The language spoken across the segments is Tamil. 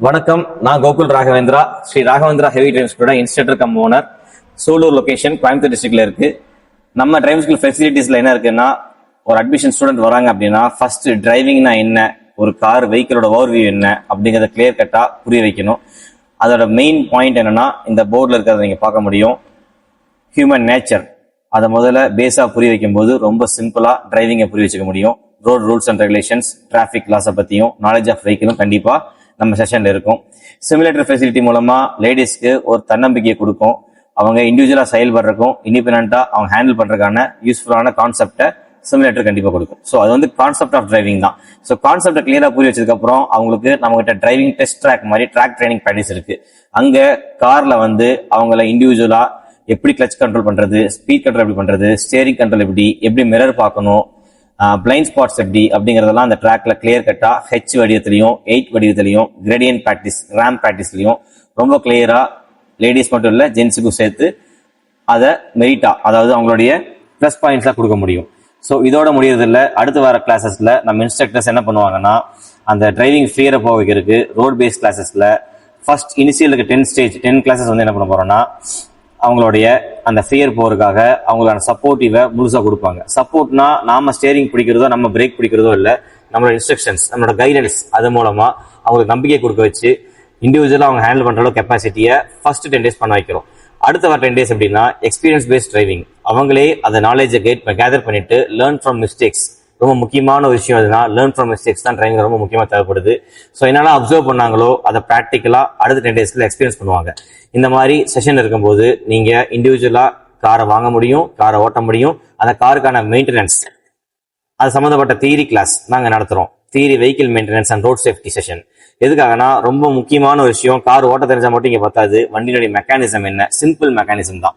வணக்கம், நான் கோகுல் ராகவேந்திரா, ஸ்ரீ ராகவேந்திரா ஹெவி டிரைவிங் ஸ்கூலோட instructor come owner. Sulur location, Coimbatore டிஸ்ட்ரிக்ட்ல இருக்கு. நம்ம டிரைவிங் ஸ்கூல் ஃபெசிலிட்டிஸ்ல என்ன இருக்குன்னா, ஒரு அட்மிஷன் ஸ்டூடெண்ட் வராங்க அப்படின்னா ஃபர்ஸ்ட் டிரைவிங்னா என்ன, ஒரு கார் வெஹிக்கிளோட ஓவர்வியூ என்ன அப்படிங்கிறத கிளியர் கட்டா புரிய வைக்கணும். அதோட மெயின் பாயிண்ட் என்னன்னா, இந்த போர்டில் இருக்கிறத நீங்க பார்க்க முடியும், ஹியூமன் நேச்சர். அதை முதல்ல பேஸா புரிய வைக்கும் போது ரொம்ப சிம்பிளா டிரைவிங்கை புரிய வச்சுக்க முடியும். Road rules and regulations, traffic லாஸை பத்தியும் நாலேஜ் ஆஃப் வெஹிக்கிளும் கண்டிப்பா நம்ம செஷன்ல இருக்கும். சிமுலேட்டர் ஃபெசிலிட்டி மூலமா லேடிஸ்க்கு ஒரு தன்னம்பிக்கையை கொடுக்கும். அவங்க இண்டிவிஜுவலா செயல்படுறதுக்கும் இண்டிபெண்டா அவங்க ஹேண்டில் பண்றதுக்கான யூஸ்ஃபுல்லான கான்செப்டை சிமுலேட்டர் கண்டிப்பா கொடுக்கும். ஸோ அது வந்து கான்செப்ட் ஆஃப் டிரைவிங் தான். ஸோ கான்செப்டை கிளியரா புரிய வச்சதுக்கு அப்புறம் அவங்களுக்கு நம்ம கிட்ட டிரைவிங் டெஸ்ட் ட்ராக் மாதிரி ட்ராக் ட்ரைனிங் ப்ராக்டிஸ் இருக்கு. அங்க கார்ல வந்து அவங்கள இண்டிவிஜுவலா எப்படி கிளச் கண்ட்ரோல் பண்றது, ஸ்பீட் கண்ட்ரோல் எப்படி பண்றது, ஸ்டியரிங் கண்ட்ரோல் எப்படி மிரர் பார்க்கணும், பிளைண்ட் ஸ்பாட்ஸ் எப்படி அப்படிங்கறதெல்லாம் அந்த ட்ராக்ல கிளியர் கட்டா ஹெச் வடிவத்திலையும் 8 வடிவத்திலையும் கிரேடியன்ட் ப்ராக்டிஸ் ரேம் ப்ராக்டிஸ்லையும் ரொம்ப கிளியரா லேடிஸ் மட்டும் இல்ல ஜென்ஸுக்கும் சேர்த்து அதை மெரிட்டா, அதாவது அவங்களுடைய பிளஸ் பாயிண்ட்ஸா கொடுக்க முடியும். ஸோ இதோட முடியறதில்ல, அடுத்து வர கிளாஸஸ்ல நம்ம இன்ஸ்ட்ரக்டர்ஸ் என்ன பண்ணுவாங்கன்னா, அந்த டிரைவிங் ஃபியரை போக வைக்கிறதுக்கு ரோட் பேஸ்ட் கிளாஸஸ்ல ஃபர்ஸ்ட் இனிஷியலுக்கு 10 கிளாஸஸ் வந்து என்ன பண்ண போறோம்னா, அவங்களுடைய அந்த ஃபியர் போறதுக்காக அவங்களோட சப்போர்ட்டிவை முழுசா கொடுப்பாங்க. சப்போர்ட்னா நாம ஸ்டேரிங் பிடிக்கிறதோ நம்ம பிரேக் பிடிக்கிறதோ இல்லை, நம்மளோட இன்ஸ்ட்ரக்ஷன்ஸ், நம்மளோட கைடன்ஸ், அது மூலமா அவங்களுக்கு நம்பிக்கை கொடுக்க வச்சு இண்டிவிஜுவலா அவங்க ஹேண்டில் பண்ற அளவு கெப்பாசிட்டியை ஃபர்ஸ்ட் 10 days பண்ண வைக்கிறோம். அடுத்த வர 10 days எப்படின்னா எக்ஸ்பீரியன்ஸ் பேஸ்ட் டிரைவிங். அவங்களே அந்த நாலேஜை கேதர் பண்ணிட்டு லேர்ன் ஃப்ரம் மிஸ்டேக்ஸ். ரொம்ப முக்கியமான ஒரு விஷயம் அதுனா லேர்ன் ஃப்ரம் மிஸ்டேக்ஸ் தான் டிரைவிங் ரொம்ப முக்கியமா தேவைப்படுது. ஸோ என்னெல்லாம் அப்சர்வ் பண்ணாங்களோ அதை ப்ராக்டிக்கலா அடுத்த 10 daysல எக்ஸ்பீரியன்ஸ் பண்ணுவாங்க. இந்த மாதிரி செஷன் இருக்கும்போது நீங்க இண்டிவிஜுவலா காரை வாங்க முடியும், காரை ஓட்ட முடியும். அந்த காருக்கான மெயின்டெனன்ஸ் அது சம்பந்தப்பட்ட தியரி கிளாஸ் நாங்க நடத்துறோம். Theory vehicle maintenance and road safety session. எதுக்காகனா ரொம்ப முக்கியமான ஒரு விஷயம், கார் ஓட்ட தெரிஞ்சா மட்டும் இங்க பத்தாது, வண்டியினுடைய மெக்கானிசம் என்ன, சிம்பிள் மெக்கானிசம் தான்.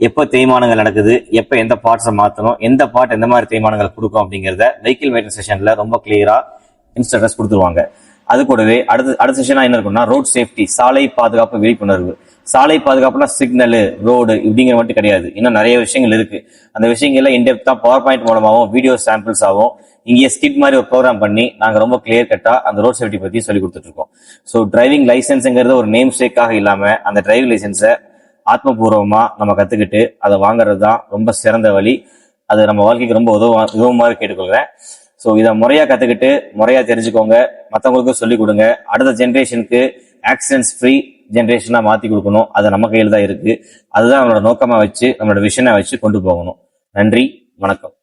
எப்ப தேய்மானங்கள் நடக்குது, எப்ப எந்த பார்ட்ஸை மாத்தணும், எந்த பார்ட் எந்த மாதிரி தேய்மானங்கள் கொடுக்கும் அப்படிங்கறத வெஹிக்கிள் மெயின்டெனன்ஸ் செஷன்ல ரொம்ப கிளியரா இன்ஸ்ட்ரக்டர்ஸ் கொடுத்துருவாங்க. அது கூடவே அடுத்த செஷனா என்ன இருக்கும்னா ரோட் சேஃப்டி, சாலை பாதுகாப்பு விழிப்புணர்வு. சாலை பாதுகாப்புனா சிக்னல், ரோடு இப்படிங்கிற மட்டும் கிடையாது, இன்னும் நிறைய விஷயங்கள் இருக்கு. அந்த விஷயங்கள்ல இன்டெப்தா பவர் பாயிண்ட் மூலமாகவும் வீடியோ சாம்பிள்ஸ் ஆகும் இங்கே ஸ்கிட் மாதிரி ஒரு ப்ரோக்ராம் பண்ணி நாங்க ரொம்ப கிளியர் கட்டா அந்த ரோட் சேஃப்டி பத்தி சொல்லி கொடுத்துட்டு இருக்கோம். ஸோ டிரைவிங் லைசன்ஸ்ங்கிறது ஒரு நேம் ஸ்டேக்காக இல்லாம அந்த டிரைவிங் லைசன்ஸை ஆத்மபூர்வமா நம்ம கத்துக்கிட்டு அதை வாங்குறது தான் ரொம்ப சிறந்த வழி. அது நம்ம வாழ்க்கைக்கு ரொம்ப உதவுமாறு கேட்டுக்கொள்கிறேன். ஸோ இதை முறையா கத்துக்கிட்டு முறையா தெரிஞ்சுக்கோங்க, மற்றவங்களுக்கும் சொல்லிக் கொடுங்க. அடுத்த ஜென்ரேஷனுக்கு ஆக்சிடென்ட்ஸ் ஃப்ரீ ஜென்ரேஷனா மாத்தி கொடுக்கணும். அது நம்ம கையில் தான் இருக்கு. அதுதான் நம்மளோட நோக்கமா வச்சு நம்மளோட விஷனை வச்சு கொண்டு போகணும். நன்றி, வணக்கம்.